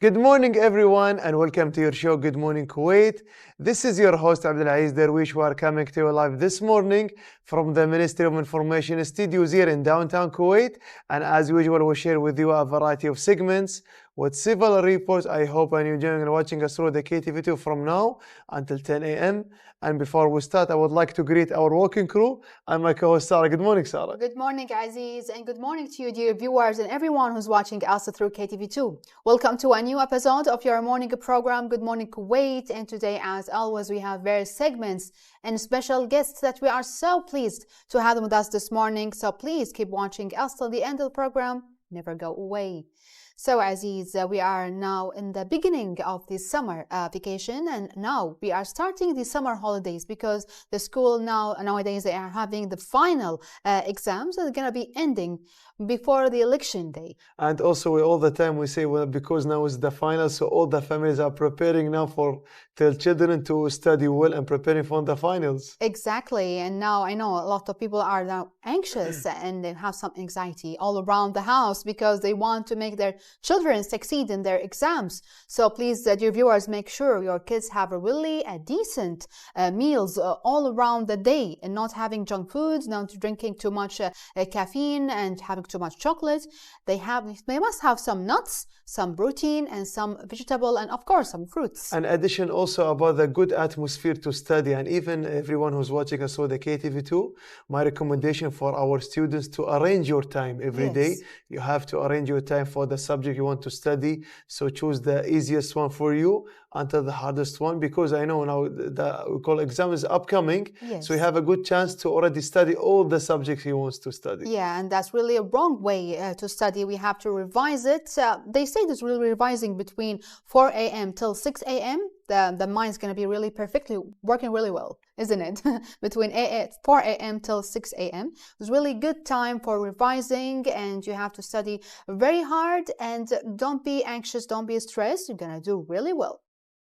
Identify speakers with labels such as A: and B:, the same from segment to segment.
A: Good morning, everyone, and welcome to your show, Good Morning Kuwait. This is your host, Abdulaziz Derwish. We are coming to you live this morning from the Ministry of Information studios here in downtown Kuwait. And as usual, we'll share with you a variety of segments with several reports. I hope you're enjoying and watching us through the KTV2 from now until 10 a.m. And before we start, I would like to greet our working crew and my co-host, Sarah. Good morning, Sarah.
B: Good morning, Aziz, and good morning to you, dear viewers, and everyone who's watching us through KTV2. Welcome to a new episode of your morning program, Good Morning Kuwait. And today, as always, we have various segments and special guests that we are so pleased to have them with us this morning. So please keep watching us till the end of the program. Never go away. So, Aziz, we are now in the beginning of the summer vacation, and now we are starting the summer holidays because the school nowadays they are having the final exams that are going to be ending before the election day.
A: And also, all the time we say, well, because now is the final, so all the families are preparing now for their children to study well and preparing for the finals.
B: Exactly. And now I know a lot of people are now anxious and they have some anxiety all around the house because they want to make their children succeed in their exams. So please, dear viewers, make sure your kids have a really decent meals all around the day and not having junk foods, not drinking too much caffeine and having too much chocolate. They must have some nuts, some protein, and some vegetable, and of course some fruits.
A: In addition, also about the good atmosphere to study, and even everyone who's watching us through the KTV2, my recommendation for our students to arrange your time every day. You have to arrange your time for the subject you want to study. So choose the easiest one for you until the hardest one, because I know now the we call exam is upcoming. So you have a good chance to already study all the subjects he wants to study.
B: Yeah, and that's really a wrong way to study. We have to revise it. They say this really revising between 4 a.m. till 6 a.m. The mind's going to be really perfectly working really well, isn't it? Between 4 a.m. till 6 a.m. It's really good time for revising, and you have to study very hard, and don't be anxious, don't be stressed. You're going to do really well.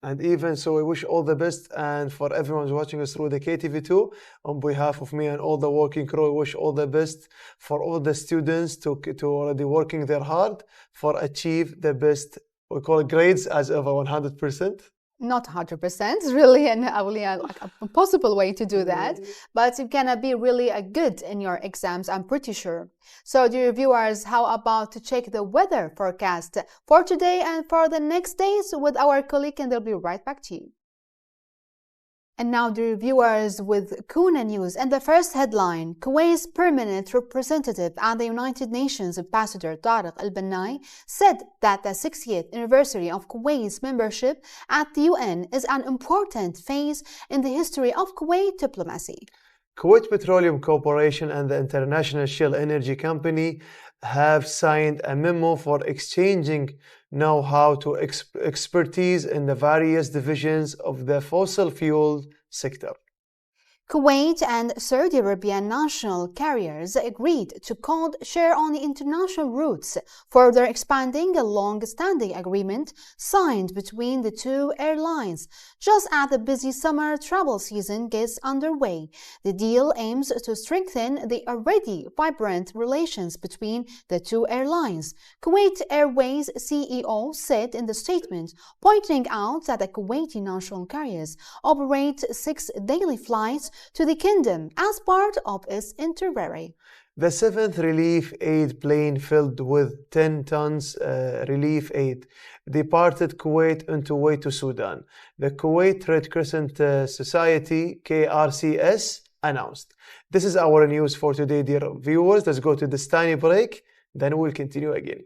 A: And even so, we wish all the best, and for everyone who's watching us through the KTV2, on behalf of me and all the working crew, we wish all the best for all the students to already working their hard for achieve the best, we call it grades as ever, 100%.
B: Not 100%, really an impossible way to do that, but it's gonna be really a good in your exams, I'm pretty sure. So, dear viewers, how about to check the weather forecast for today and for the next days with our colleague, and they'll be right back to you. And now, dear viewers, with Kuna News, and the first headline, Kuwait's permanent representative at the United Nations, Ambassador Tariq Al-Banai, said that the 60th anniversary of Kuwait's membership at the UN is an important phase in the history of Kuwait diplomacy.
A: Kuwait Petroleum Corporation and the International Shell Energy Company have signed a memo for exchanging know-how to expertise in the various divisions of the fossil fuel sector.
B: Kuwait and Saudi Arabian national carriers agreed to code share on the international routes, further expanding a long-standing agreement signed between the two airlines. Just as the busy summer travel season gets underway, the deal aims to strengthen the already vibrant relations between the two airlines, Kuwait Airways CEO said in the statement, pointing out that the Kuwaiti national carriers operate 6 daily flights to the kingdom as part of its itinerary.
A: The 7th relief aid plane filled with 10 tons relief aid departed Kuwait on its way to Sudan. The Kuwait Red Crescent Society, KRCS, announced. This is our news for today, dear viewers. Let's go to this tiny break, then we'll continue again.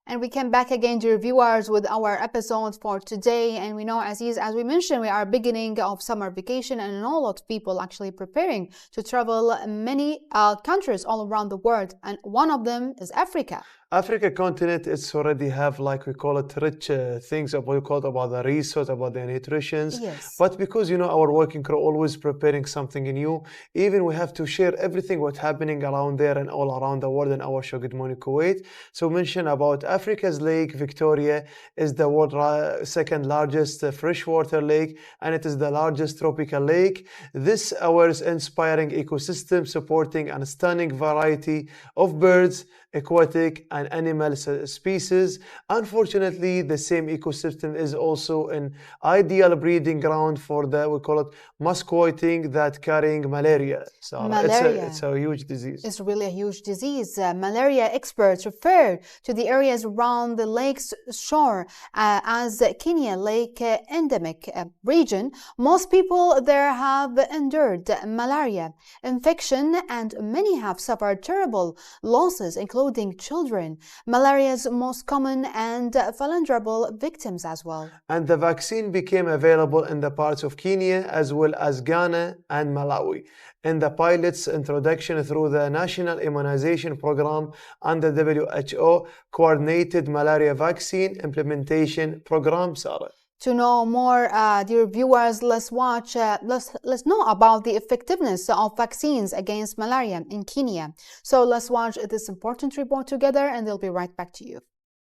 B: And we came back again, dear viewers, with our episode for today. And we know, Aziz, as we mentioned, we are beginning of summer vacation, and a lot of people actually preparing to travel many countries all around the world. And one of them is Africa.
A: Africa continent, it's already have, like we call it, rich things about, we call it about the resource, about the nutrition.
B: Yes.
A: But because, you know, our working crew always preparing something new, even we have to share everything what's happening around there and all around the world in our show, Good Morning Kuwait. So mention about Africa's Lake Victoria is the world's second largest freshwater lake, and it is the largest tropical lake. This our inspiring ecosystem supporting a stunning variety of birds, aquatic and animal species. Unfortunately, the same ecosystem is also an ideal breeding ground for the, we call it, mosquiting that carrying malaria. So
B: Malaria.
A: it's a huge disease.
B: It's really a huge disease. Malaria experts refer to the areas around the lake's shore as Kenya Lake endemic region. Most people there have endured malaria infection and many have suffered terrible losses, including children. Malaria's most common and vulnerable victims as well.
A: And the vaccine became available in the parts of Kenya as well as Ghana and Malawi. In the pilot's introduction through the National Immunization Program and the WHO Coordinated Malaria Vaccine Implementation Program, Sarah.
B: To know more, dear viewers, let's know about the effectiveness of vaccines against malaria in Kenya. So let's watch this important report together and they'll be right back to you.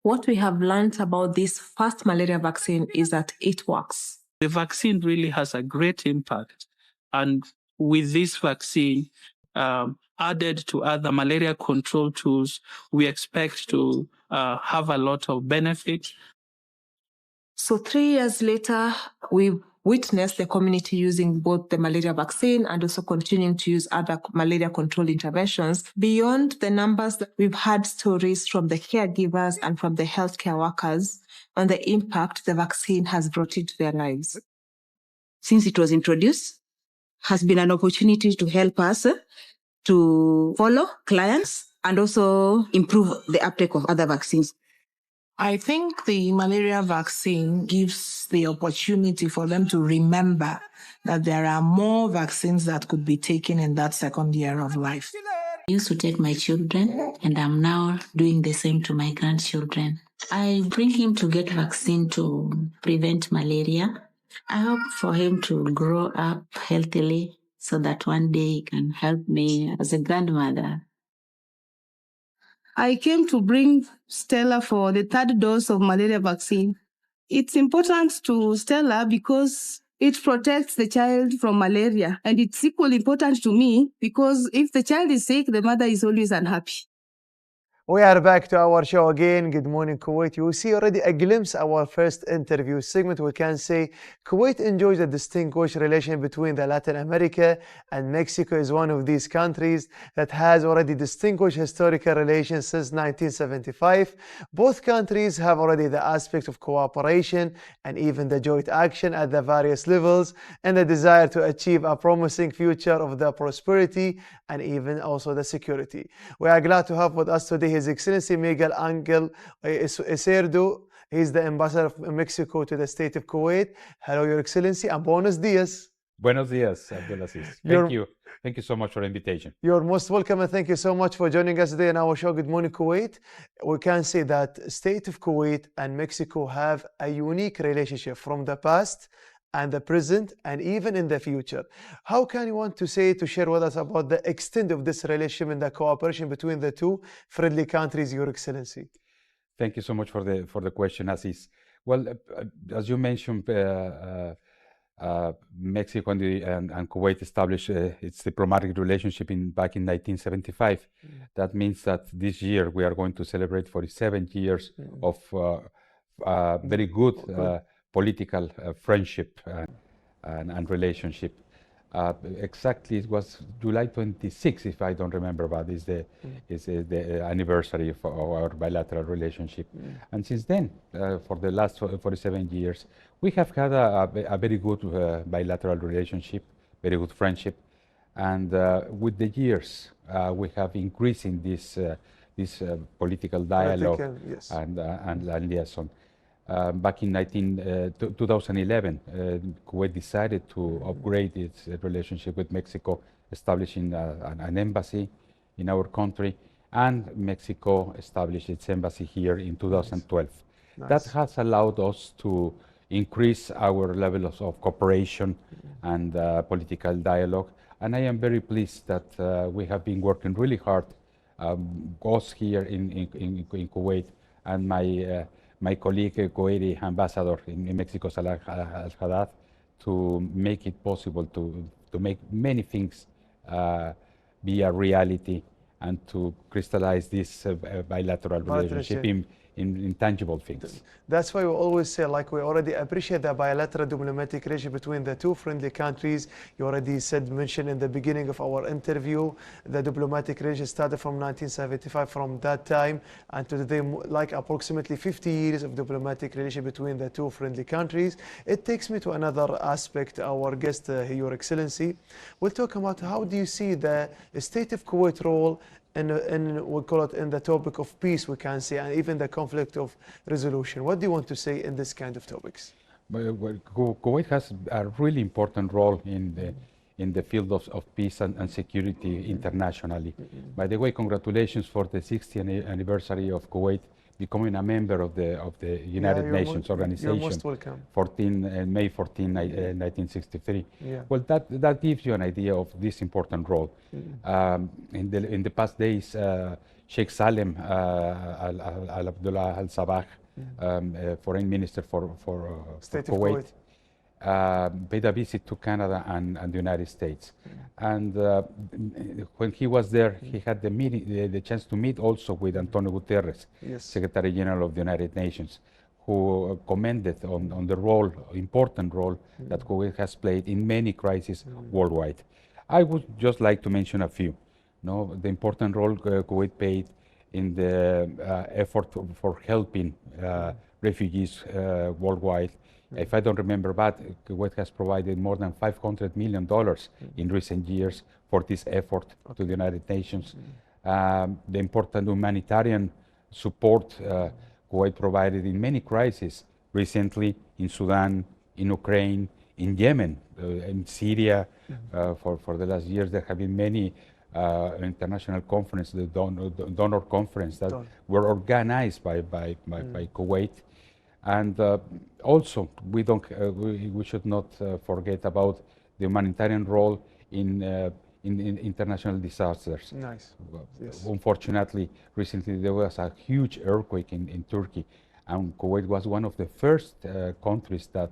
C: What we have learned about this first malaria vaccine is that it works.
D: The vaccine really has a great impact. And with this vaccine, added to other malaria control tools, we expect to have a lot of benefit.
C: So 3 years later, we witnessed the community using both the malaria vaccine and also continuing to use other malaria control interventions. Beyond the numbers, we've had stories from the caregivers and from the healthcare workers on the impact the vaccine has brought into their lives.
E: Since it was introduced, has been an opportunity to help us to follow clients and also improve the uptake of other vaccines.
F: I think the malaria vaccine gives the opportunity for them to remember that there are more vaccines that could be taken in that second year of life.
G: I used to take my children, and I'm now doing the same to my grandchildren. I bring him to get vaccine to prevent malaria. I hope for him to grow up healthily so that one day he can help me as a grandmother.
H: I came to bring Stella for the third dose of malaria vaccine. It's important to Stella because it protects the child from malaria. And it's equally important to me because if the child is sick, the mother is always unhappy.
A: We are back to our show again. Good morning, Kuwait. You see already a glimpse of our first interview segment. We can say Kuwait enjoys a distinguished relation between the Latin America, and Mexico is one of these countries that has already distinguished historical relations since 1975. Both countries have already the aspect of cooperation and even the joint action at the various levels and the desire to achieve a promising future of the prosperity and even also the security. We are glad to have with us today His Excellency Miguel Angel Ecerdo. He's the ambassador of Mexico to the state of Kuwait. Hello, Your Excellency, and buenos dias.
I: Buenos dias, Abdulaziz. Thank you. Thank you so much for the invitation.
A: You're most welcome, and thank you so much for joining us today in our show, Good Morning Kuwait. We can say that state of Kuwait and Mexico have a unique relationship from the past and the present and even in the future. How can you want to share with us about the extent of this relationship and the cooperation between the two friendly countries, Your Excellency?
I: Thank you so much for the question, Aziz. Well, as you mentioned, Mexico and Kuwait established its diplomatic relationship back in 1975. That means that this year we are going to celebrate 47 years of very good political friendship and relationship. Exactly, it was July 26, if I don't remember, but is the anniversary of our bilateral relationship. And since then, for the last 47 years, we have had a very good bilateral relationship, very good friendship. And with the years, we have increasing this political dialogue
A: yes.
I: and liaison. Back in 2011, Kuwait decided to upgrade its relationship with Mexico, establishing an embassy in our country, and Mexico established its embassy here in 2012.
A: Nice.
I: That has allowed us to increase our levels of cooperation and political dialogue, and I am very pleased that we have been working really hard, us here in Kuwait, and my colleague, Kuwaiti ambassador in Mexico, Salah Al-Haddad, to make it possible to make many things be a reality and to crystallize this bilateral relationship in tangible things.
A: That's why we always say, like, we already appreciate the bilateral diplomatic relationship between the two friendly countries. You already mentioned in the beginning of our interview, the diplomatic relationship started from 1975, from that time and to today, like approximately 50 years of diplomatic relationship between the two friendly countries. It takes me to another aspect, our guest, Your Excellency. We'll talk about how do you see the state of Kuwait role we call it in the topic of peace, we can say, and even the conflict of resolution. What do you want to say in this kind of topics?
I: Well, Kuwait has a really important role in the field of peace and security internationally. By the way, congratulations for the 60th anniversary of Kuwait becoming a member of the United Nations Organization.
A: You're most welcome.
I: May 14, 1963.
A: Yeah.
I: Well, that gives you an idea of this important role. In the past days, Sheikh Salem Al Abdullah Al Sabah, Foreign Minister for Kuwait, paid a visit to Canada and the United States. And when he was there, he had the chance to meet also with Antonio Guterres, Secretary General of the United Nations, who commented on the important role that Kuwait has played in many crises worldwide. I would just like to mention a few. The important role Kuwait played in the effort for helping refugees worldwide. If I don't remember bad, Kuwait has provided more than $500 million in recent years for this effort to the United Nations. The important humanitarian support Kuwait provided in many crises recently in Sudan, in Ukraine, in Yemen, in Syria. For the last years, there have been many international conferences, the donor conference that were organized by Kuwait. And also, we should not forget about the humanitarian role in international disasters.
A: Nice. Yes.
I: Unfortunately, recently there was a huge earthquake in Turkey, and Kuwait was one of the first countries that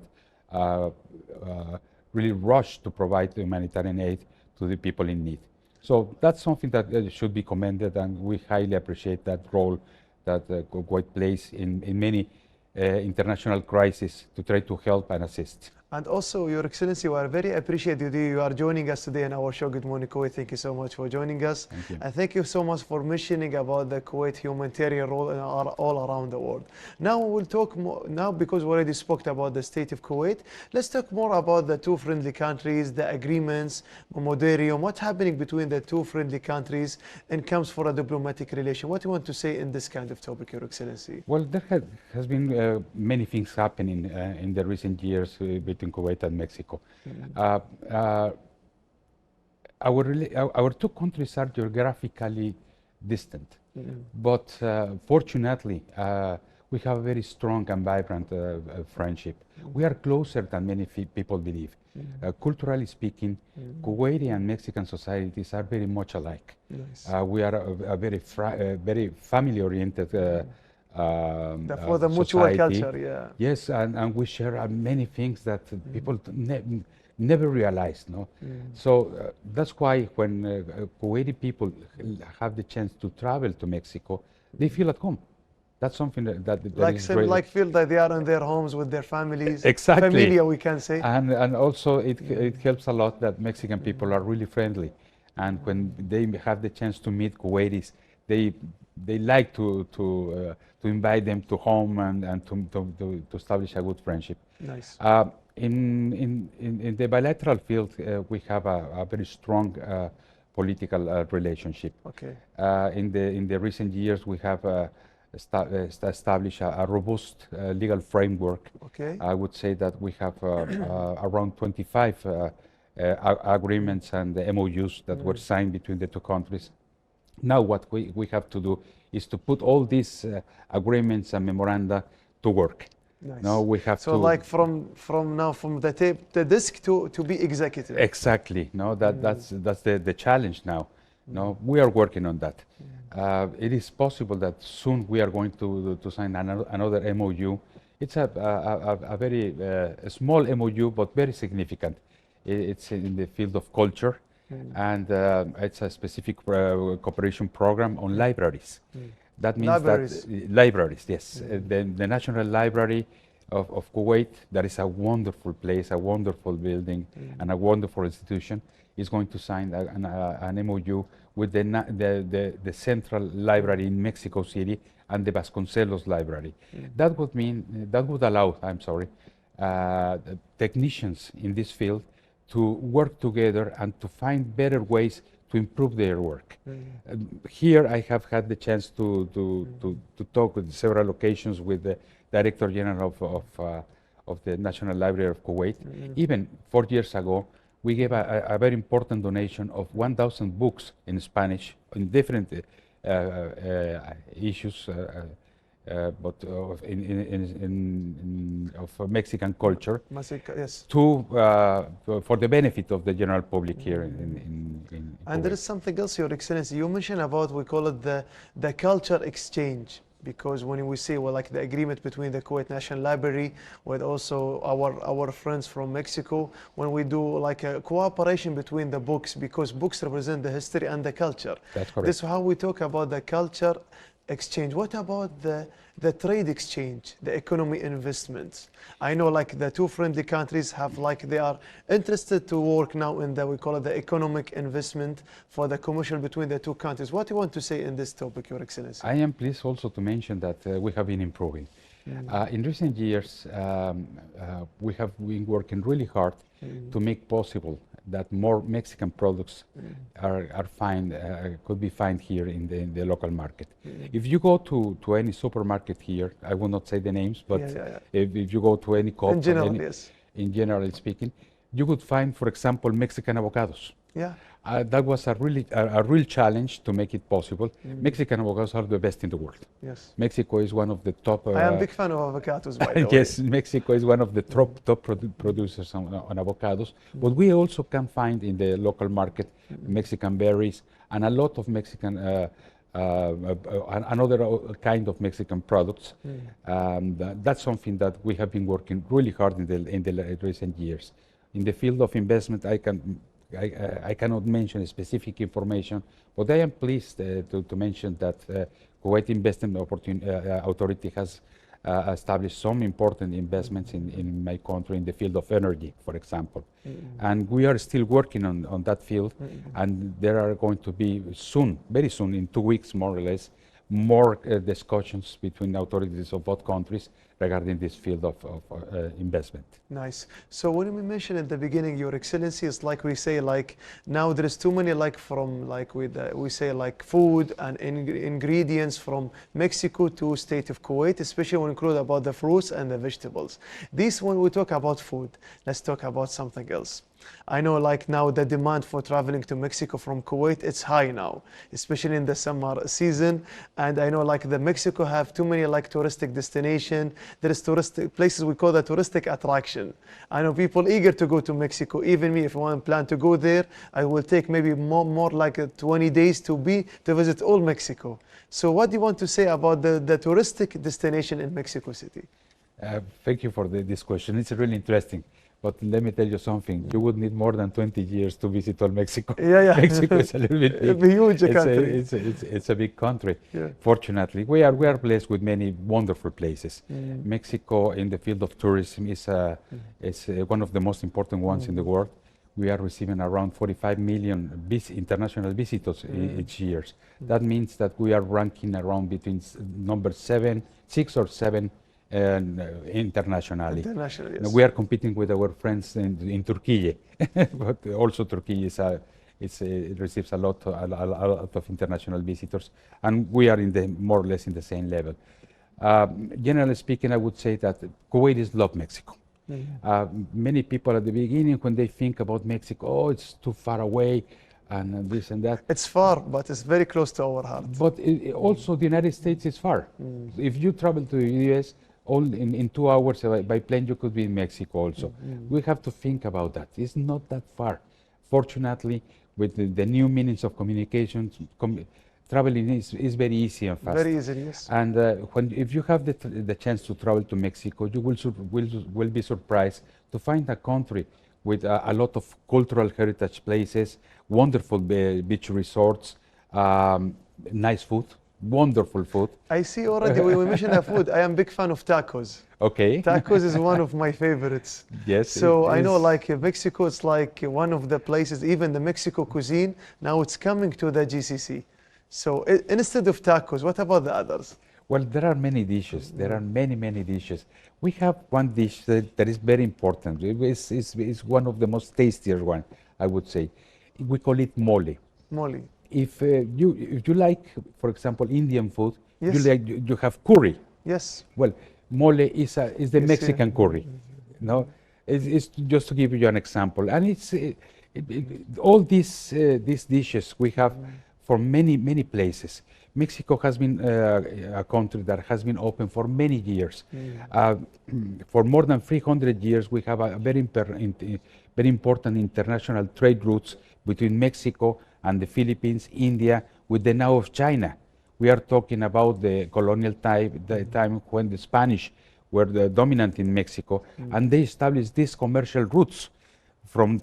I: really rushed to provide humanitarian aid to the people in need. So that's something that should be commended, and we highly appreciate that role that Kuwait plays in many international crises to try to help and assist.
A: And also, Your Excellency, we are very appreciative you are joining us today in our show. Good morning, Kuwait. Thank you so much for joining us.
I: Thank you.
A: And thank you so much for mentioning about the Kuwait humanitarian role all around the world. Now we'll talk more, because we already spoke about the state of Kuwait, let's talk more about the two friendly countries, the agreements, memorandum, what's happening between the two friendly countries and comes for a diplomatic relation. What do you want to say in this kind of topic, Your Excellency?
I: Well, there has been many things happening in the recent years between Kuwait and Mexico. Our two countries are geographically distant, but fortunately we have a very strong and vibrant friendship. We are closer than many people believe. Culturally speaking, Kuwaiti and Mexican societies are very much alike.
A: Nice.
I: We are a very family-oriented
A: for the mutual
I: society.
A: culture, yeah.
I: Yes, and we share many things that people never realize, no? So that's why when Kuwaiti people have the chance to travel to Mexico, they feel at home. That's something that
A: like feel that they are in their homes with their families.
I: Exactly.
A: Familia, we can say.
I: And also it helps a lot that Mexican people are really friendly, and when they have the chance to meet Kuwaitis, they like to invite them to home and to establish a good friendship.
A: Nice.
I: In the bilateral field, we have a very strong political relationship.
A: Okay.
I: In the recent years, we have established a robust legal framework.
A: Okay.
I: I would say that we have around 25 agreements and MOUs that were signed between the two countries. Now what we have to do is to put all these agreements and memoranda to work.
A: Nice.
I: Now we have
A: so like from the desk to be executive.
I: Exactly. No, that's the challenge now. No, we are working on that. It is possible that soon we are going to sign another MOU. It's a very small MOU, but very significant. It's in the field of culture. and it's a specific cooperation program on libraries. That means
A: Libraries.
I: that libraries, yes. The National Library of Kuwait, that is a wonderful place, a wonderful building, and a wonderful institution, is going to sign an MOU with the Central Library in Mexico City and the Vasconcelos Library. That would mean, that would allow, technicians in this field to work together and to find better ways to improve their work. Here I have had the chance to talk with several occasions with the Director General of the National Library of Kuwait. Even 4 years ago, we gave a very important donation of 1,000 books in Spanish in different issues, but of Mexican culture,
A: Yes.
I: for the benefit of the general public here in
A: And there is something else, Your Excellency. You mentioned about, we call it the culture exchange. Because when we say, well, like the agreement between the Kuwait National Library with also our friends from Mexico, when we do like a cooperation between the books, because books represent the history and the culture.
I: That's correct.
A: This is how we talk about the culture exchange. What about the trade exchange, the economy investments? I know like the two friendly countries have like, they are interested to work now in the, we call it the economic investment for the commercial between the two countries. What do you want to say in this topic, Your Excellency?
I: I am pleased also to mention that we have been improving. In recent years, we have been working really hard to make possible that more Mexican products could be found here in the local market. If you go to any supermarket here, I will not say the names, but if you go to any co-op,
A: in general, yes.
I: In general speaking, you could find, for example, Mexican avocados.
A: Yeah.
I: That was a real challenge to make it possible. Mexican avocados are the best in the world.
A: Yes.
I: Mexico is one of the top.
A: I am a big fan of avocados, by the way.
I: Yes, Mexico is one of the top producers on avocados. But we also can find in the local market Mexican berries and a lot of Mexican, another kind of Mexican products. That's something that we have been working really hard in the recent years. In the field of investment, I cannot mention specific information, but I am pleased to mention that Kuwait Investment Authority has established some important investments in my country in the field of energy, for example. And we are still working on that field, and there are going to be soon, very soon, in 2 weeks more or less, more discussions between authorities of both countries regarding this field of investment.
A: Nice. So when we mentioned at the beginning, Your Excellency, it's like we say, like now there is too many, like from like we say like food and ingredients from Mexico to state of Kuwait, especially when we include about the fruits and the vegetables. This when we talk about food, let's talk about something else. I know like now the demand for traveling to Mexico from Kuwait, it's high now, especially in the summer season. And I know like the Mexico have too many like touristic destination. There is touristic places we call the touristic attraction. I know people eager to go to Mexico. Even me, if I want to plan to go there, I will take maybe more like 20 days to visit all Mexico. So what do you want to say about the touristic destination in Mexico City?
I: Thank you for this question. It's really interesting. But let me tell you something. You would need more than 20 years to visit all Mexico.
A: Yeah.
I: Mexico is a little bit big.
A: It's a huge country.
I: It's a big country.
A: Yeah.
I: Fortunately, we are blessed with many wonderful places. Mexico, in the field of tourism, is one of the most important ones in the world. We are receiving around 45 million international visitors each year. That means that we are ranking around between number 6 or 7. Internationally.
A: Yes.
I: We are competing with our friends in Turkey, but also Turkey it receives a lot of international visitors, and we are more or less in the same level. Generally speaking, I would say that Kuwaitis love Mexico. Many people at the beginning, when they think about Mexico, oh, it's too far away, and this and that.
A: It's far, but it's very close to our heart.
I: But also the United States is far. If you travel to the US, in 2 hours by plane, you could be in Mexico also. We have to think about that. It's not that far. Fortunately, with the new means of communication, traveling is very easy and fast.
A: Very easy, yes.
I: And if you have the chance to travel to Mexico, you will be surprised to find a country with a lot of cultural heritage places, wonderful beach resorts, nice food, wonderful food.
A: I see already we mentioned the food. I am a big fan of tacos.
I: Okay.
A: Tacos is one of my favorites.
I: Yes.
A: So I know like Mexico, it's like one of the places, even the Mexico cuisine, now it's coming to the GCC. So instead of tacos, what about the others?
I: Well, there are many dishes. There are many, many dishes. We have one dish that is very important. It's one of the most tastier one, I would say. We call it mole.
A: Mole.
I: If you like, for example, Indian food,
A: Yes.
I: you have curry.
A: Yes.
I: Well, mole is the
A: Yes, yeah.
I: Mexican curry. No, it's just to give you an example, and it's all these dishes we have from many places. Mexico has been a country that has been open for many years. For more than 300 years, we have a very important international trade routes between Mexico and the Philippines, India, with the now of China. We are talking about the colonial time, the time when the Spanish were the dominant in Mexico, and they established these commercial routes from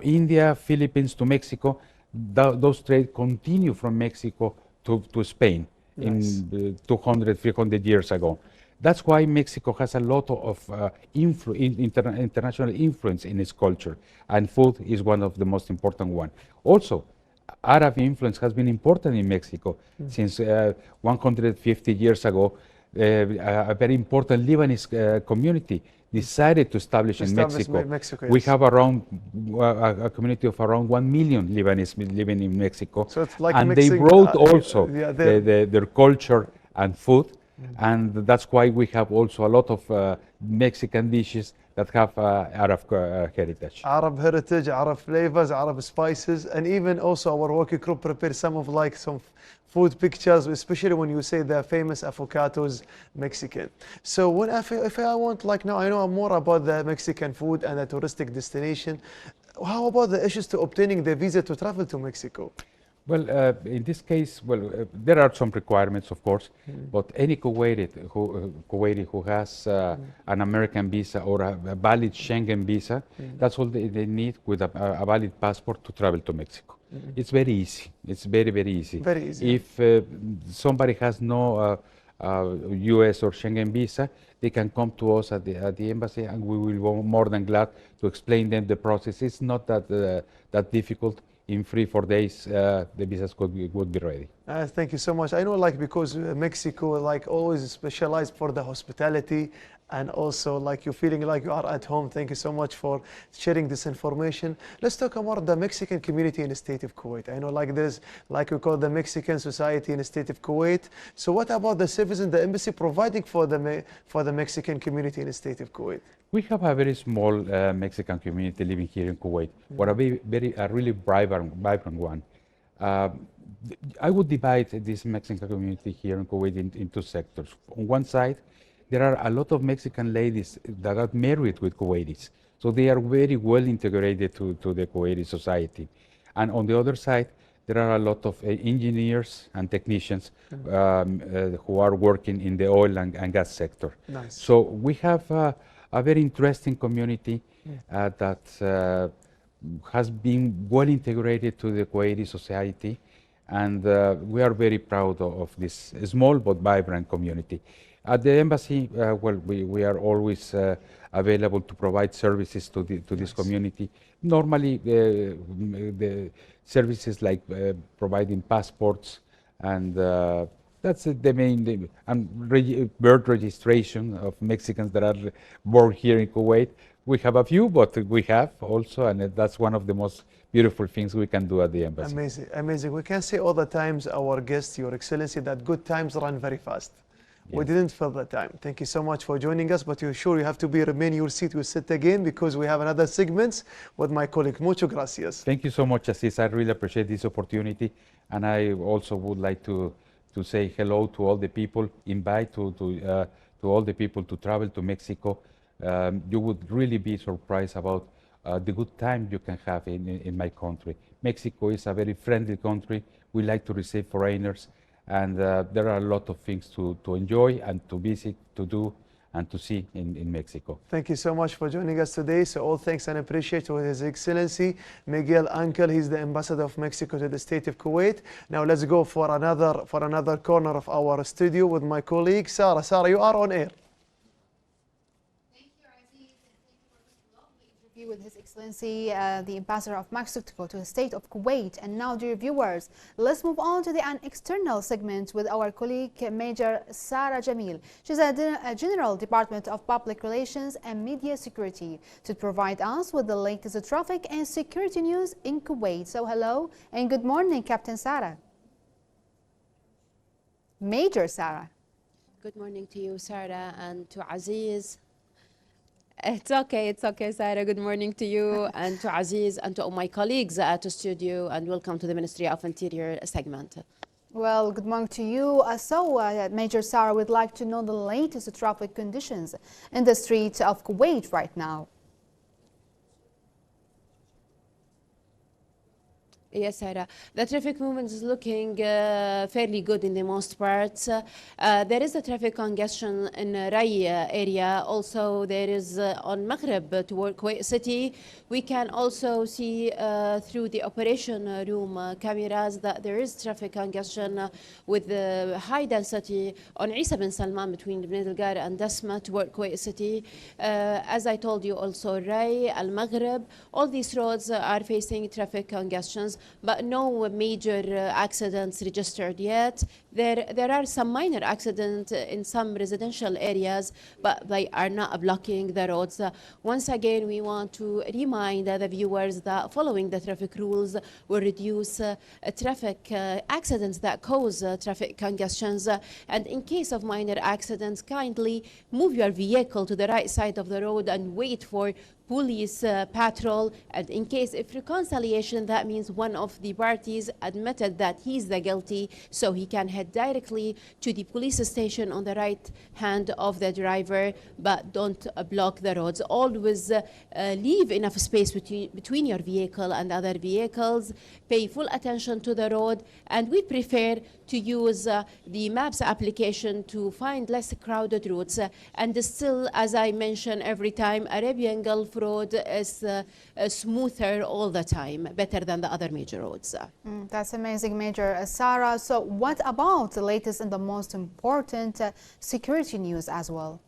I: India, Philippines to Mexico. Those trade continue from Mexico to Spain. Nice. In 200, 300 years ago. That's why Mexico has a lot of international influence in its culture, and food is one of the most important one. Also, Arab influence has been important in Mexico since 150 years ago. A very important Lebanese community decided to establish in Mexico.
A: Yes.
I: We have around a community of around 1 million Lebanese living in Mexico.
A: So it's like
I: and
A: mixing,
I: they brought also
A: yeah,
I: their culture and food. And that's why we have also a lot of Mexican dishes that have Arab heritage.
A: Arab heritage, Arab flavors, Arab spices, and even also our working group prepared some of like some food pictures, especially when you say the famous avocados Mexican. So when if I want, like now I know more about the Mexican food and the touristic destination, how about the issues to obtaining the visa to travel to Mexico?
I: Well, in this case, there are some requirements, of course, but any Kuwaiti who has an American visa or a valid Schengen visa, that's all they need with a valid passport to travel to Mexico. It's very easy. It's very, very easy.
A: Very easy.
I: If somebody has no US or Schengen visa, they can come to us at the embassy, and we will be more than glad to explain them the process. It's not that difficult. In 3-4 days, the visas would be ready.
A: Thank you so much. I know, like, because Mexico, like, always specialized for the hospitality, and also, like, you're feeling like you are at home. Thank you so much for sharing this information. Let's talk about the Mexican community in the state of Kuwait. I know, like, there's, like, we call the Mexican society in the state of Kuwait. So what about the services the embassy providing for the Mexican community in the state of Kuwait?
I: We have a very small Mexican community living here in Kuwait, but a really vibrant one. I would divide this Mexican community here in Kuwait in two sectors. On one side, there are a lot of Mexican ladies that are married with Kuwaitis, so they are very well integrated to the Kuwaiti society. And on the other side, there are a lot of engineers and technicians who are working in the oil and gas sector.
A: Nice.
I: So we have a very interesting community that has been well integrated to the Kuwaiti society, and we are very proud of this small but vibrant community. At the embassy, we are always available to provide services to this community. Normally, the services like providing passports and that's the main, and birth registration of Mexicans that are born here in Kuwait. We have a few, but we have also, and that's one of the most beautiful things we can do at the embassy.
A: Amazing, amazing. We can say all the times, our guests, Your Excellency, that good times run very fast. Yes. We didn't fill the time. Thank you so much for joining us, but you're sure you have to remain your seat. We'll sit again because we have another segment with my colleague. Mucho gracias.
I: Thank you so much, Aziz. I really appreciate this opportunity, and I also would like to say hello to all the people, invite to all the people to travel to Mexico. You would really be surprised about the good time you can have in my country. Mexico is a very friendly country. We like to receive foreigners, and there are a lot of things to enjoy and to visit, to do, and to see in Mexico.
A: Thank you so much for joining us today. So all thanks and appreciate to His Excellency Miguel Angel. He's the ambassador of Mexico to the state of Kuwait. Now let's go for another corner of our studio with my colleague Sarah. Sarah, you are on air.
B: With His Excellency, the Ambassador of Mexico to the State of Kuwait. And now, dear viewers, let's move on to an external segment with our colleague, Major Sarah Jamil. She's a General Department of Public Relations and Media Security to provide us with the latest traffic and security news in Kuwait. So hello and good morning, Captain Sarah. Major Sarah.
J: Good morning to you, Sarah, and to Aziz. It's okay, Sarah. Good morning to you and to Aziz and to all my colleagues at the studio, and welcome to the Ministry of Interior segment.
B: Well, good morning to you. Major Sarah, would like to know the latest traffic conditions in the streets of Kuwait right now.
J: Yes, Sarah. The traffic movement is looking fairly good in the most parts. There is a traffic congestion in Rai area. Also, there is on Maghreb toward Kuwait City. We can also see through the operation room cameras that there is traffic congestion with high density on Isa bin Salman between Ibn al-Gar and Dasma toward Kuwait City. As I told you, also Rai, Al-Maghreb, all these roads are facing traffic congestions, but no major accidents registered yet. There are some minor accidents in some residential areas, but they are not blocking the roads. Once again, we want to remind the viewers that following the traffic rules will reduce traffic accidents that cause traffic congestions. And in case of minor accidents, kindly move your vehicle to the right side of the road and wait for police patrol. And in case of reconciliation, that means one of the parties admitted that he's the guilty, so he can head directly to the police station on the right hand of the driver, but don't block the roads. Always leave enough space between your vehicle and other vehicles. Pay full attention to the road, and we prefer to use the Maps application to find less crowded routes. And still, as I mention every time, Arabian Gulf Road is smoother all the time, better than the other major roads.
B: That's amazing, Major Sarah. So what about the latest and the most important security news as well?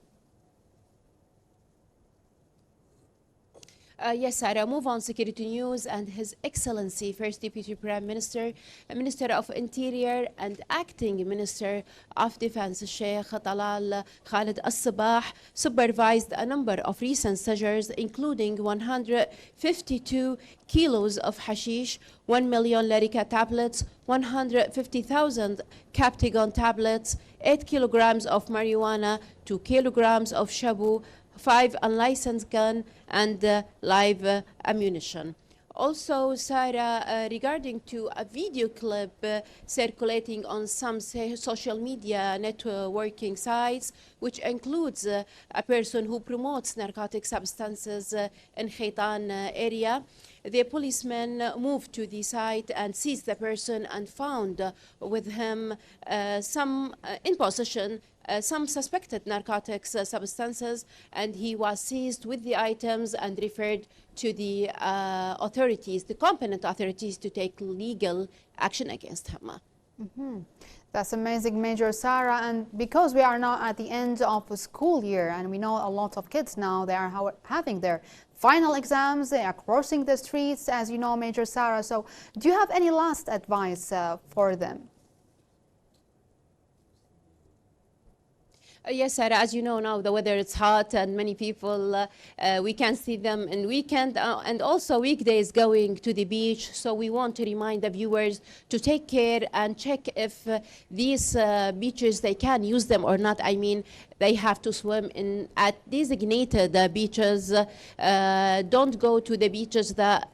J: Yes, Sarah, move on security news, and His Excellency First Deputy Prime Minister, Minister of Interior and Acting Minister of Defense, Sheikh Talal Khalid Al-Sabah, supervised a number of recent seizures, including 152 kilos of hashish, 1 million Lyrica tablets, 150,000 Captagon tablets, 8 kilograms of marijuana, 2 kilograms of shabu, 5 unlicensed gun and live ammunition. Also, Sarah, regarding to a video clip circulating on some social media networking sites, which includes a person who promotes narcotic substances in Khaitan area. The policemen moved to the site and seized the person and found with him in possession some suspected narcotics substances, and he was seized with the items and referred to the authorities, the competent authorities, to take legal action against him.
B: That's amazing, Major Sarah. And because we are now at the end of the school year, and we know a lot of kids now, they are having their final exams, they are crossing the streets, as you know, Major Sarah. So do you have any last advice for them?
J: Yes, Sarah, as you know now, the weather is hot and many people, we can see them in weekend and also weekdays going to the beach. So we want to remind the viewers to take care and check if these beaches, they can use them or not. I mean, they have to swim at designated beaches. Don't go to the beaches that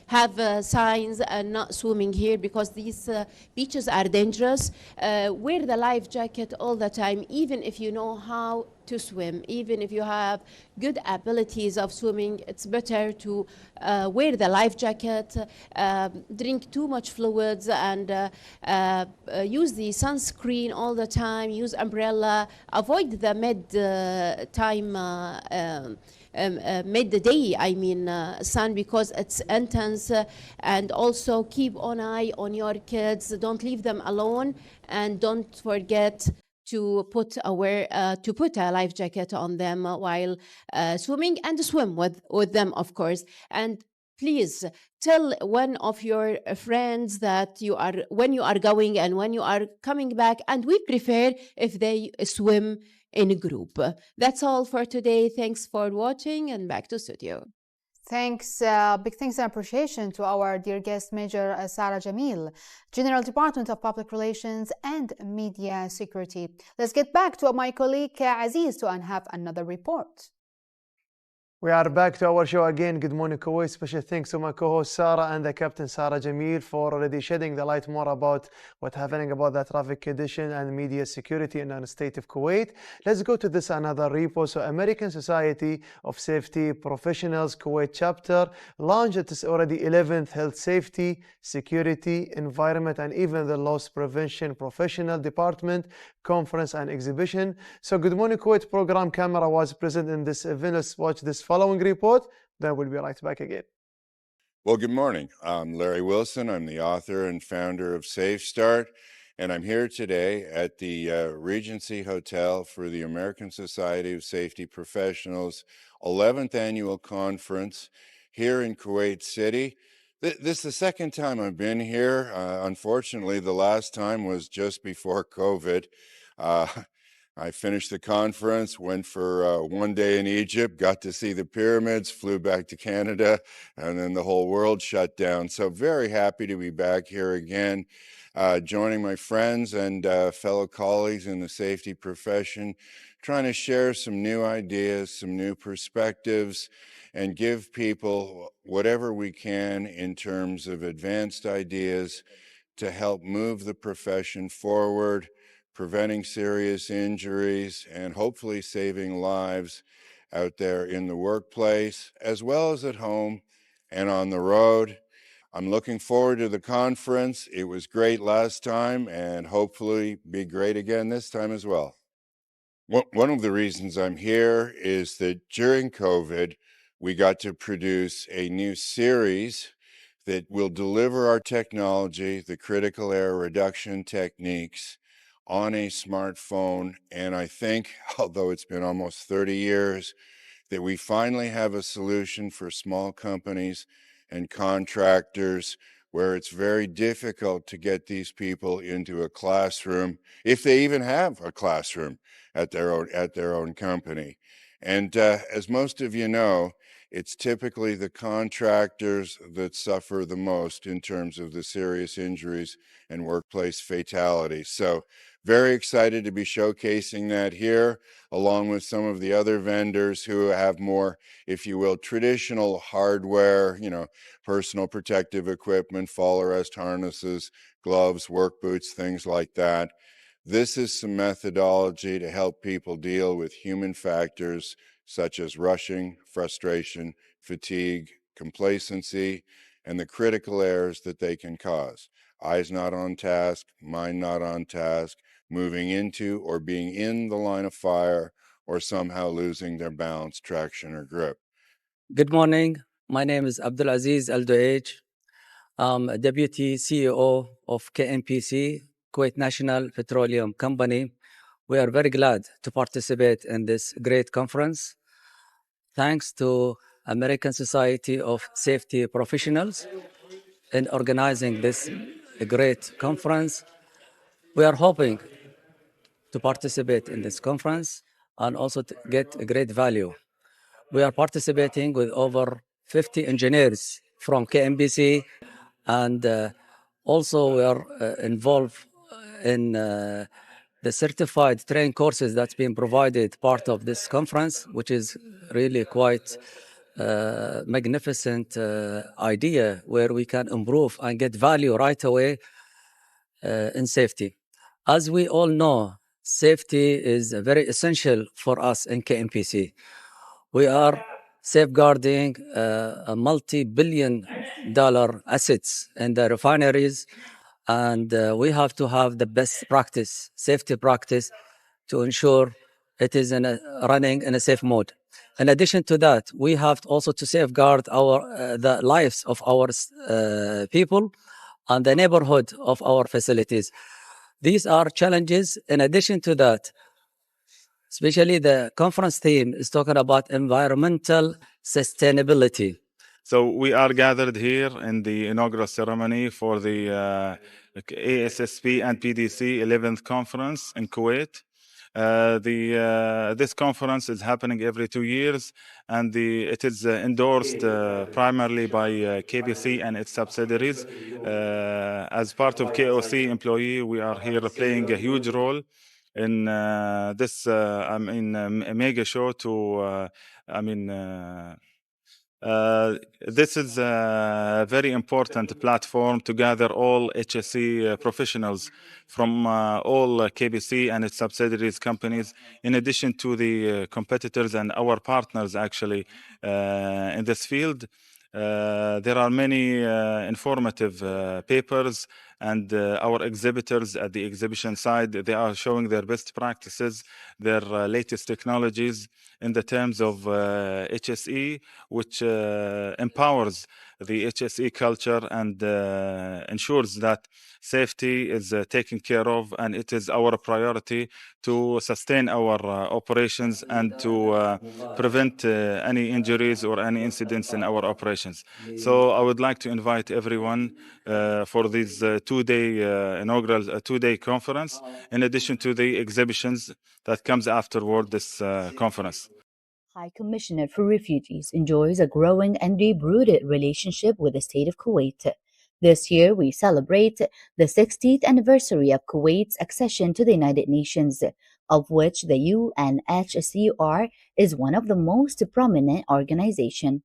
J: have signs and not swimming here, because these beaches are dangerous. Wear the life jacket all the time, even if you know how to swim. Even if you have good abilities of swimming, it's better to wear the life jacket, drink too much fluids, and use the sunscreen all the time, use umbrella, avoid the midday, sun, because it's intense, and also keep an eye on your kids. Don't leave them alone, and don't forget to put a life jacket on them while swimming, and swim with them, of course. And please tell one of your friends that when you are going and when you are coming back, and we prefer if they swim in a group. That's all for today. Thanks for watching, and back to studio.
B: Thanks, big thanks and appreciation to our dear guest, Major Sarah Jamil, General Department of Public Relations and Media Security. Let's get back to my colleague Aziz to have another report.
A: We are back to our show again. Good morning, Kuwait. Special thanks to my co-host Sarah and the Captain Sarah Jamil for already shedding the light more about what's happening about the traffic condition and media security in the state of Kuwait. Let's go to this another report. So American Society of Safety Professionals Kuwait chapter launched its already 11th Health Safety, Security, Environment and even the Loss Prevention Professional Department Conference and Exhibition. So Good Morning Kuwait program camera was present in this event. Let's watch this following report, then we'll be right back again.
K: Well, good morning. I'm Larry Wilson. I'm the author and founder of Safe Start, and I'm here today at the Regency Hotel for the American Society of Safety Professionals 11th Annual Conference here in Kuwait City. This is the second time I've been here. Unfortunately, the last time was just before COVID. I finished the conference, went for 1 day in Egypt, got to see the pyramids, flew back to Canada, and then the whole world shut down. So very happy to be back here again, joining my friends and fellow colleagues in the safety profession, trying to share some new ideas, some new perspectives, and give people whatever we can in terms of advanced ideas to help move the profession forward, preventing serious injuries, and hopefully saving lives out there in the workplace, as well as at home and on the road. I'm looking forward to the conference. It was great last time, and hopefully be great again this time as well. One of the reasons I'm here is that during COVID, we got to produce a new series that will deliver our technology, the critical error reduction techniques, on a smartphone. And I think, although it's been almost 30 years, that we finally have a solution for small companies and contractors where it's very difficult to get these people into a classroom, if they even have a classroom at their own company. And as most of you know, it's typically the contractors that suffer the most in terms of the serious injuries and workplace fatalities. So very excited to be showcasing that here, along with some of the other vendors who have more, if you will, traditional hardware, personal protective equipment, fall arrest harnesses, gloves, work boots, things like that. This is some methodology to help people deal with human factors such as rushing, frustration, fatigue, complacency, and the critical errors that they can cause. Eyes not on task, mind not on task, moving into or being in the line of fire, or somehow losing their balance, traction, or grip.
L: Good morning. My name is Abdulaziz Al-Duaij. I'm a Deputy CEO of KNPC, Kuwait National Petroleum Company. We are very glad to participate in this great conference. Thanks to American Society of Safety Professionals in organizing this great conference. We are hoping to participate in this conference and also to get a great value. We are participating with over 50 engineers from KNPC, and also we are involved in the certified training courses that's been provided part of this conference, which is really quite magnificent idea where we can improve and get value right away in safety. As we all know, safety is very essential for us in KMPC. We are safeguarding a multi-billion-dollar assets in the refineries, and we have to have the best practice, safety practice, to ensure it is running in a safe mode. In addition to that, we have also to safeguard the lives of our people and the neighborhood of our facilities. These are challenges. In addition to that, especially the conference theme is talking about environmental sustainability.
M: So we are gathered here in the inaugural ceremony for the ASSP and PDC 11th conference in Kuwait. This conference is happening every 2 years, and it is endorsed primarily by KBC and its subsidiaries. As part of KOC employee, we are here playing a huge role in this a mega show to this is a very important platform to gather all HSE professionals from all KBC and its subsidiaries companies, in addition to the competitors and our partners actually in this field. There are many informative papers, and our exhibitors at the exhibition side, they are showing their best practices, their latest technologies in the terms of HSE, which empowers the HSE culture and ensures that safety is taken care of, and it is our priority to sustain our operations and to prevent any injuries or any incidents in our operations. So I would like to invite everyone for this two-day inaugural two-day conference, in addition to the exhibitions that comes afterward this conference.
N: High Commissioner for Refugees enjoys a growing and deep-rooted relationship with the state of Kuwait. This year, we celebrate the 60th anniversary of Kuwait's accession to the United Nations, of which the UNHCR is one of the most prominent organizations.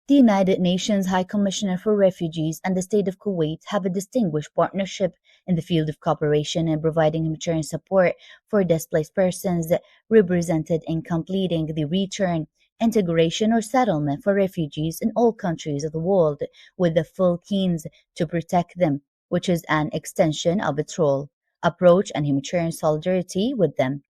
N: The United Nations High Commissioner for Refugees and the state of Kuwait have a distinguished partnership in the field of cooperation and providing humanitarian support for displaced persons, represented in completing the return, integration, or settlement for refugees in all countries of the world, with the full keens to protect them, which is an extension of its role, approach, and humanitarian solidarity with them.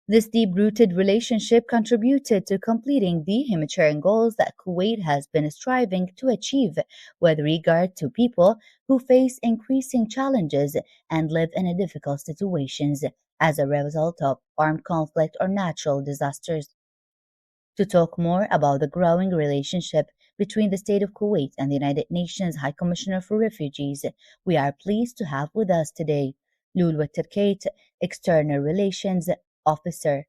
N: This deep-rooted relationship contributed to completing the humanitarian goals that Kuwait has been striving to achieve with regard to people who face increasing challenges and live in difficult situations as a result of armed conflict or natural disasters. To talk more about the growing relationship between the state of Kuwait and the United Nations High Commissioner for Refugees, we are pleased to have with us today Lulwa Terkate, External Relations Officer.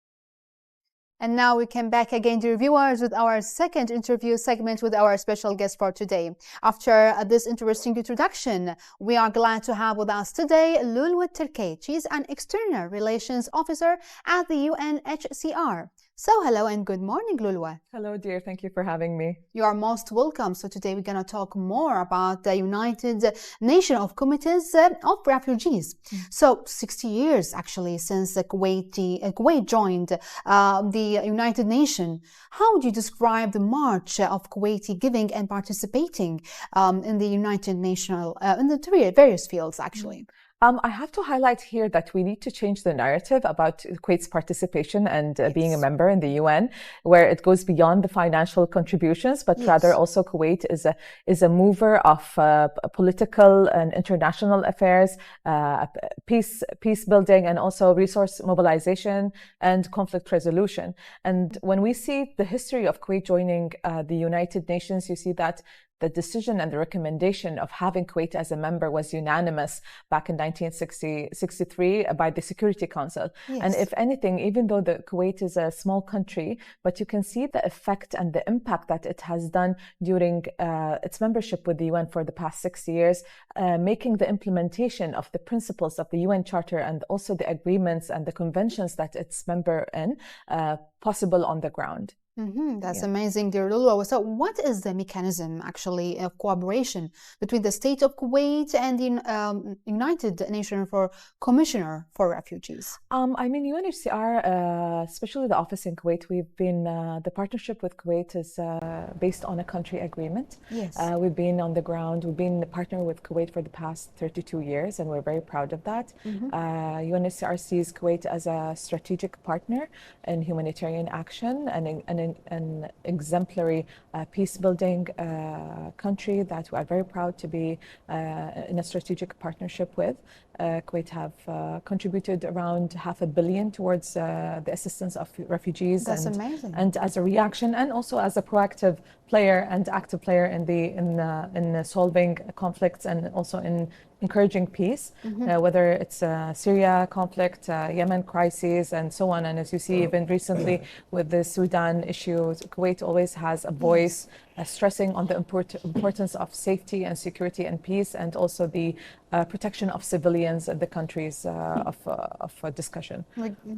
B: And now we come back again, dear viewers, with our second interview segment with our special guest for today. After this interesting introduction, we are glad to have with us today Lulwa Terkate. She's an External Relations Officer at the UNHCR. So hello and good morning, Lulwa.
O: Hello, dear. Thank you for having me.
B: You are most welcome. So today we're going to talk more about the United Nations of Committees of Refugees. So 60 years actually since Kuwait joined the United Nations. How would you describe the march of Kuwaiti giving and participating in the United Nations in the various fields actually?
O: I have to highlight here that we need to change the narrative about Kuwait's participation and being a member in the UN, where it goes beyond the financial contributions, but rather also Kuwait is a mover of political and international affairs, peace building, and also resource mobilization and conflict resolution. And when we see the history of Kuwait joining the United Nations, you see that the decision and the recommendation of having Kuwait as a member was unanimous back in 1963 by the Security Council. Yes. And if anything, even though the Kuwait is a small country, but you can see the effect and the impact that it has done during its membership with the UN for the past 6 years, making the implementation of the principles of the UN Charter and also the agreements and the conventions that it's member in possible on the ground.
B: That's amazing, dear Lulu. So what is the mechanism actually of cooperation between the state of Kuwait and the United Nations for Commissioner for Refugees?
O: I mean, UNHCR, especially the office in Kuwait, we've been, the partnership with Kuwait is based on a country agreement.
B: Yes.
O: We've been on the ground, we've been a partner with Kuwait for the past 32 years, and we're very proud of that. UNHCR sees Kuwait as a strategic partner in humanitarian action and an exemplary peace-building country that we are very proud to be in a strategic partnership with. Kuwait have contributed around $500 million towards the assistance of refugees.
B: That's amazing.
O: And as a reaction, and also as a proactive player and active player in solving conflicts and also in encouraging peace, whether it's Syria conflict, Yemen crises, and so on. And as you see, even recently with the Sudan issues, Kuwait always has a voice stressing on the importance of safety and security and peace, and also the protection of civilians in the countries of discussion.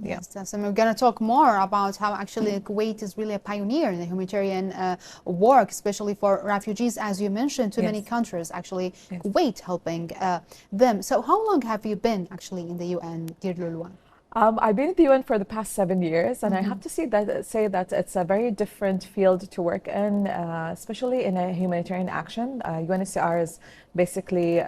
B: Yes, and we're going to talk more about how actually Kuwait is really a pioneer in the humanitarian work, especially for refugees, as you mentioned, to many countries, actually Kuwait helping them. So how long have you been actually in the UN, dear Lulu?
O: I've been in the UN for the past 7 years, and I have to say that it's a very different field to work in, especially in a humanitarian action. UNHCR is basically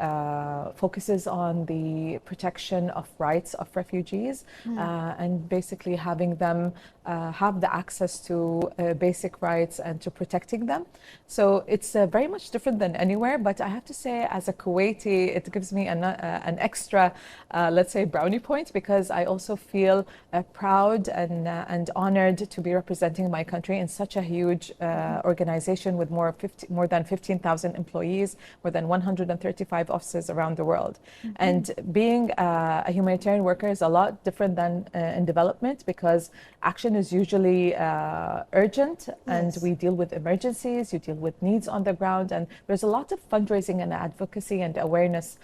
O: focuses on the protection of rights of refugees and basically having them have the access to basic rights and to protecting them. So it's very much different than anywhere, but I have to say, as a Kuwaiti, it gives me an extra, let's say, brownie point, because I also feel proud and honored to be representing my country in such a huge organization with more than 15,000 employees, more than 135 offices around the world. And being a humanitarian worker is a lot different than in development, because action is usually urgent, and we deal with emergencies, you deal with needs on the ground, and there's a lot of fundraising and advocacy and awareness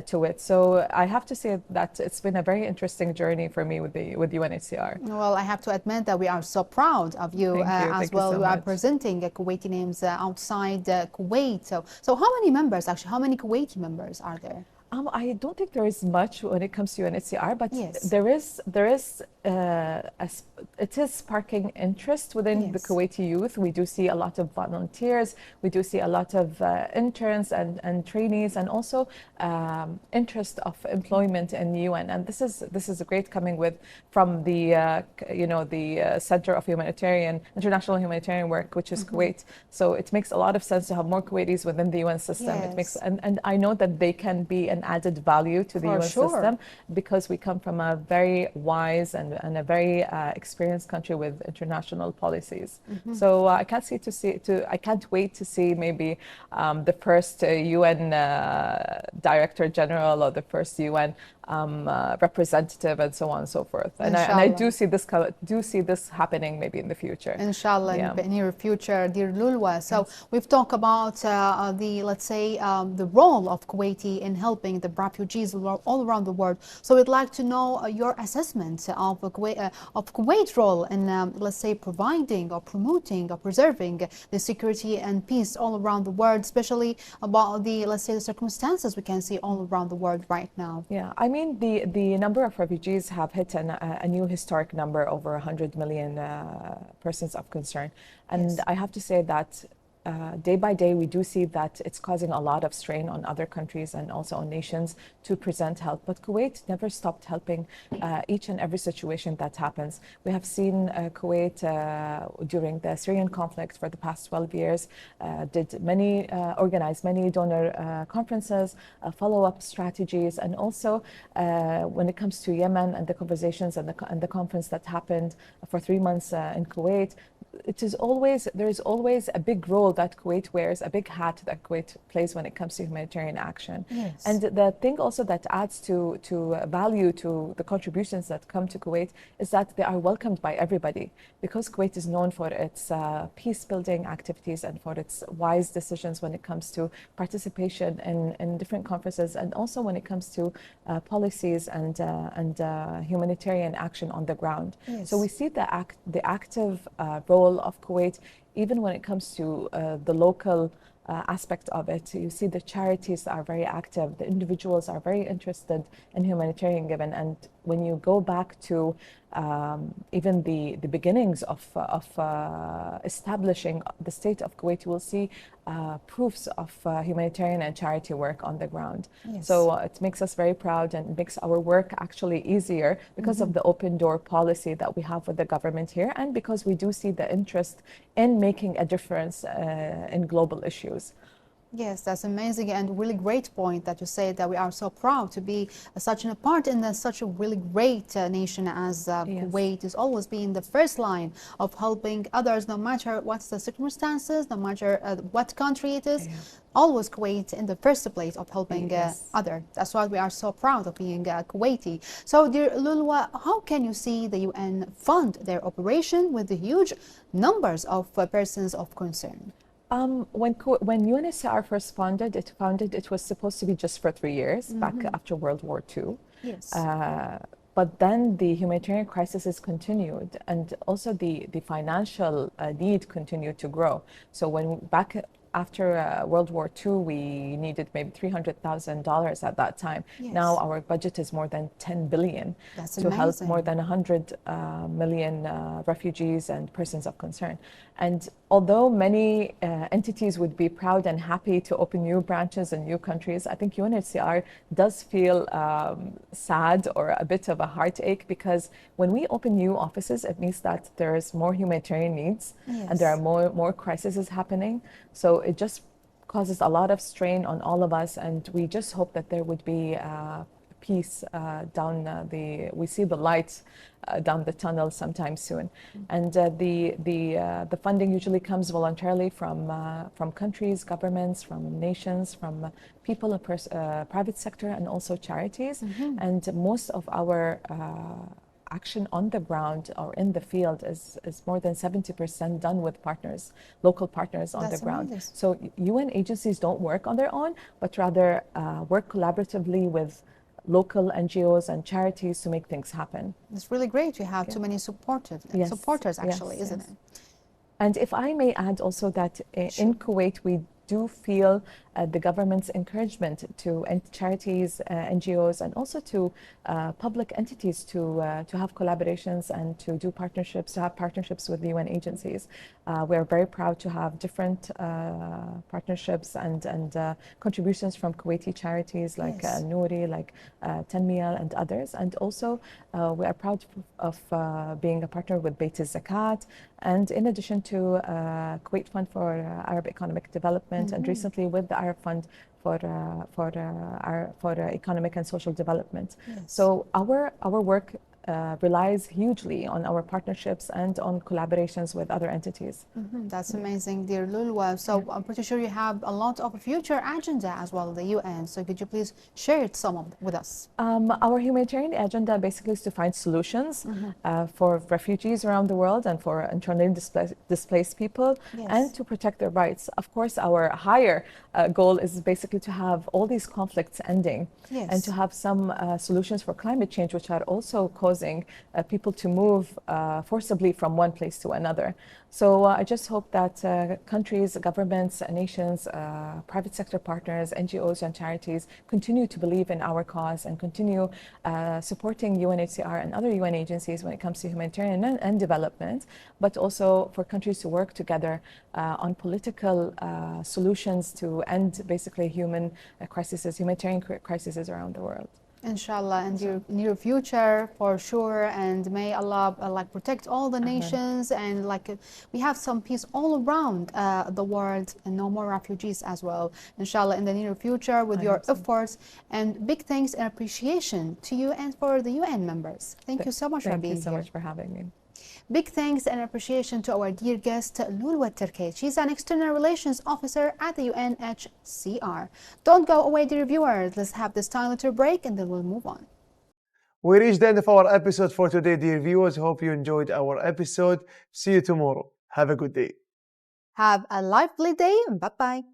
O: to it. So I have to say that it's been a very interesting journey for me with UNHCR.
B: Well, I have to admit that we are so proud of you, as well. You are presenting Kuwaiti names outside Kuwait. So how many members, actually, how many Kuwaiti members are there?
O: I don't think there is much when it comes to UNHCR, but it is sparking interest within the Kuwaiti youth. We do see a lot of volunteers, we do see a lot of interns and trainees, and also interest of employment in the UN. And this is great, coming from the the Center of International Humanitarian Work, which is Kuwait. So it makes a lot of sense to have more Kuwaitis within the UN system. It makes, and I know that they can be an added value to the UN system, because we come from a very wise and a very experienced country with international policies. So I can't wait to see maybe the first UN Director General or the first UN representative, and so on and so forth. And I do see this happening maybe in the future.
B: Inshallah, in the near future, dear Lulwa. So we've talked about the role of Kuwaiti in helping the refugees all around the world. So we'd like to know your assessment of Kuwait's role in, let's say, providing or promoting or preserving the security and peace all around the world, especially about the, let's say, the circumstances we can see all around the world right now.
O: Yeah, I mean, the number of refugees have hit a new historic number, over 100 million persons of concern. And I have to say that day by day, we do see that it's causing a lot of strain on other countries and also on nations to present help. But Kuwait never stopped helping each and every situation that happens. We have seen Kuwait during the Syrian conflict for the past 12 years, organized many donor conferences, follow-up strategies, and also when it comes to Yemen and the conversations and the conference that happened for 3 months in Kuwait, there is always a big role that Kuwait wears, a big hat that Kuwait plays when it comes to humanitarian action.
B: Yes.
O: And the thing also that adds to value to the contributions that come to Kuwait is that they are welcomed by everybody, because Kuwait is known for its peace-building activities and for its wise decisions when it comes to participation in different conferences, and also when it comes to policies and humanitarian action on the ground.
B: Yes.
O: So we see the active role role of Kuwait, even when it comes to the local aspect of it. You see the charities are very active, the individuals are very interested in humanitarian giving, and when you go back to even the beginnings of establishing the state of Kuwait, you will see proofs of humanitarian and charity work on the ground.
B: Yes.
O: So it makes us very proud and makes our work actually easier because of the open door policy that we have with the government here, and because we do see the interest in making a difference in global issues.
B: Yes, that's amazing and really great point that you say that we are so proud to be such a part in such a really great nation as Kuwait is always being the first line of helping others, no matter what's the circumstances, no matter what country it is. Always Kuwait in the first place of helping others. That's why we are so proud of being Kuwaiti. So, dear Lulwa, how can you see the UN fund their operation with the huge numbers of persons of concern?
O: When UNHCR first founded, it was supposed to be just for 3 years, back after World War II.
B: Yes.
O: But then the humanitarian crisis has continued, and also the financial need continued to grow. So when back after World War II, we needed maybe $300,000 at that time.
B: Yes.
O: Now our budget is more than 10 billion to help more than 100 million refugees and persons of concern. And although many entities would be proud and happy to open new branches in new countries, I think UNHCR does feel sad or a bit of a heartache, because when we open new offices, it means that there's more humanitarian needs and there are more crises happening. So it just causes a lot of strain on all of us, and we just hope that there would be peace down we see the light down the tunnel sometime soon. And the funding usually comes voluntarily from countries, governments, from nations, from people, private sector, and also charities. And most of our action on the ground or in the field is more than 70% done with partners, local partners on the ground.
B: Amazing.
O: So UN agencies don't work on their own, but rather work collaboratively with local NGOs and charities to make things happen.
B: It's really great. You have too many supporters actually, isn't it?
O: And if I may add also that in Kuwait, we do feel the government's encouragement to charities, NGOs, and also to public entities to have collaborations and to do partnerships, to have partnerships with the UN agencies. We're very proud to have different partnerships and contributions from Kuwaiti charities like Nouri, like Tanmiya, and others. And also we are proud of being a partner with Beit Zakat, and in addition to Kuwait Fund for Arab Economic Development, and recently with the Arab Fund for economic and social development. So our work relies hugely on our partnerships and on collaborations with other entities.
B: That's amazing, dear Lulwa. So I'm pretty sure you have a lot of future agenda as well, the UN. So could you please share some of with us?
O: Our humanitarian agenda basically is to find solutions for refugees around the world and for internally displaced people, and to protect their rights. Of course, our higher goal is basically to have all these conflicts ending, and to have some solutions for climate change, which are also causing people to move forcibly from one place to another. So I just hope that countries, governments, nations, private sector partners, NGOs and charities continue to believe in our cause and continue supporting UNHCR and other UN agencies when it comes to humanitarian and development, but also for countries to work together on political solutions to end basically humanitarian crises around the world.
B: Inshallah, and your near future for sure, and may Allah protect all the nations, and we have some peace all around the world, and no more refugees as well, inshallah, in the near future with your efforts. And big thanks and appreciation to you and for the UN members. Thank you so much for being here.
O: Thank you so much for having me.
B: Big thanks and appreciation to our dear guest, Lulwa Terkait. She's an External Relations Officer at the UNHCR. Don't go away, dear viewers. Let's have this tiny little break and then we'll move on.
A: We reached the end of our episode for today, dear viewers. Hope you enjoyed our episode. See you tomorrow. Have a good day.
B: Have a lively day. Bye-bye.